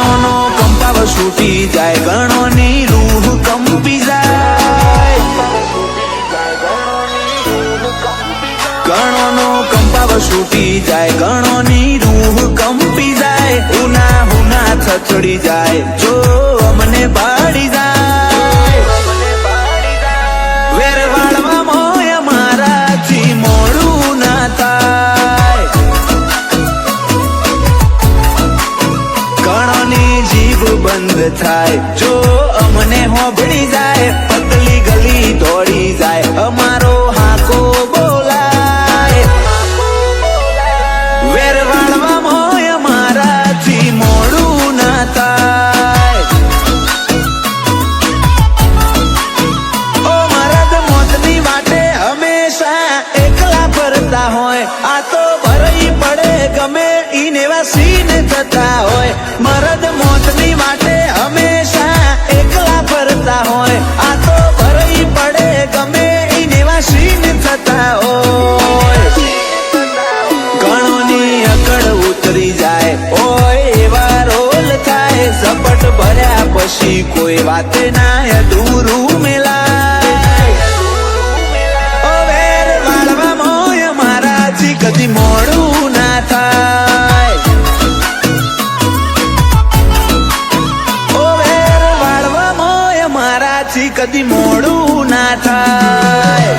ગણોનો કંપાવ છૂટી જાય, ગણોની રૂહ કંપી જાય, ગણોનો કંપાવ છૂટી જાય, ગણોની રૂહ કંપી જાય, હુના હુના થથડી જાય જો અમને પાડી જાય, વેર વાળવા મોય મારાથી મોડું ના થાય, ગણોની જીભ બંધ થાય જો અમને હોભળી જાય, પતલી ગલી દોડી જાય અમારો હાકો બોલાય, વેર વાળવા મોય મારાથી મોડું ના થાય, ઓ મરદ મોતની વાટે હંમેશા એકલા ફરતા હોય, આ તો ભરઈ પડે ગમે ઈનેવા સીન થતા હોય, મરદ મોતની વાટે હંમેશા એકલા ફરતા હોય, આ તો ભરઈ પડે ગમે ઈનેવા સીન થતા હોય, ગણોની અકડ ઉતરી જાય ઓય એવા રોલ થાય, ઝપટ ભર્યા પછી કોઈ વાતે ના અધૂરું મેલાય, ઓ વેર વાળવા મોય મારાથી કદી મોડું ના થાય, ઓ વેર વાળવા મોય મારાથી કદી મોડું ના થાય.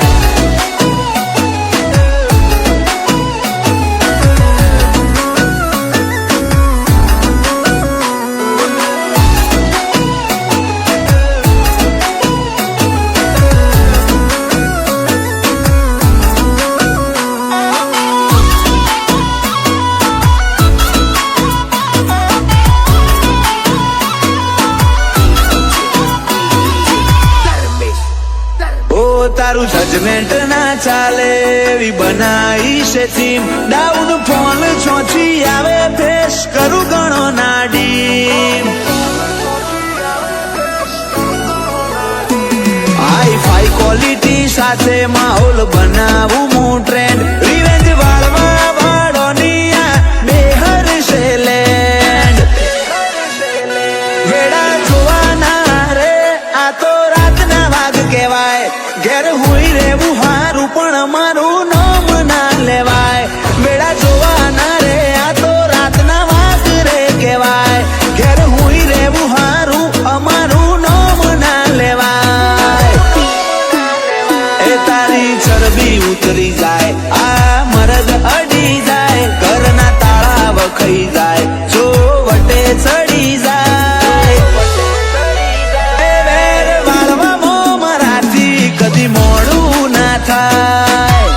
તારું જજમેન્ટ ના ચાલે એવી બનાવી છે થીમ, ડાઉન ફોન છોછી આવે ફેસ કરું ગણો ના ડીમ, હાઈ ફાઈ ક્વોલિટી સાથે માહોલ બનાવું હું ટ્રેન્ડ, રિવેન્જ વાળવા વાળોની આ બેહર છે લેન્ડ, વેડા જોવાના રે આ તો રાતના વાગ કહેવાય, ઘેર હુઈ રેવું હારું પણ મારું નામ ના લેવાય, વેળા જોવાના રે આ તો રાતના વાગ રે કહેવાય, ઘેર હુઈ રેવું હારું અમારું નામ ના લેવાય, એ તારી ચરબી ઉતરી જાય આ મરદ અડી જાય, ઘરના તાળા વખાઈ જાય જો વટે ચડી જાય, એ વેર વાળવા મો મારાથી કદી મોડું ના થાય,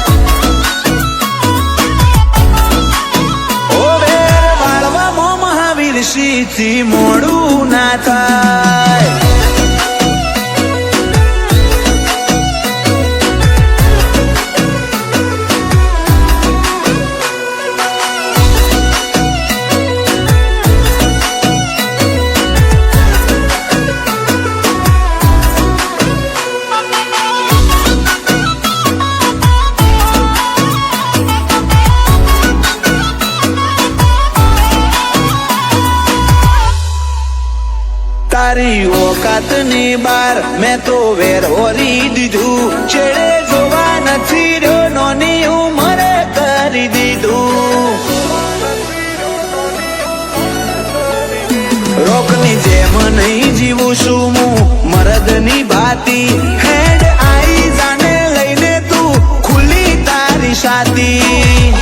ઓ વેર વાળવા મો મહાવીર સિંહથી મોડું ના થાય. તારી ઓકાતની બાર મેં તો વેર ઓરી દીધું, છેડે જોવા નથી રહ્યો નોની ઉંમરે કરી દીધું, રોકની જેમ નહીં જીવું છું હું મરદની ભાતી, હેડ આઈ જાને લઈને તું ખુલ્લી તારી સાથી,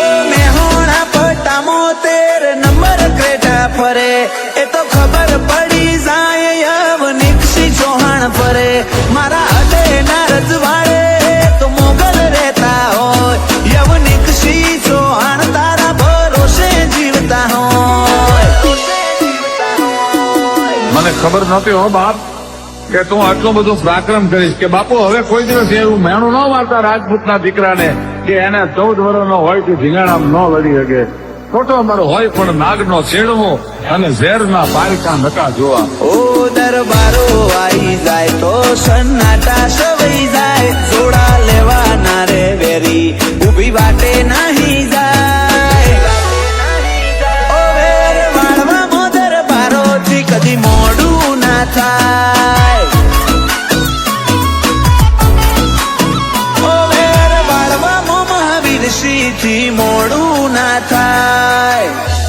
ઓ મેહોણા પટામો તેર નંબર ક્રેટા ફરે, એ તો ખબર પડી જાય યવનિકસી ચૌહાણ ફરે, મારા હદે ના રજવાડે તો મોગલ રહેતા હોય, યવનિકસી ચૌહાણ તારા ભરોસે જીવતા હોય, મને ખબર નહોતી હો બાપ કે તું આટલું બધું પરાક્રમ કરીશ, કે બાપુ હવે કોઈ દિવસ એવું મેણું ન મારતા રાજપૂતના દીકરાને કે એને 14 વર્ષનો હોય કે ધીંગાણામાં ન લડી શકે, ખોટો અમારો હોય પણ નાગનો છેડવો અને ઝેરના પારકા નકા જોવા, ઓ દરબારો આવી જાય તો સન્નાટા સવાઈ જાય, જોડા લેવાના રે વેરી ઉભી વાટે નહીં જાય, ઓ વેર ખુશીથી મોડું ના થાય.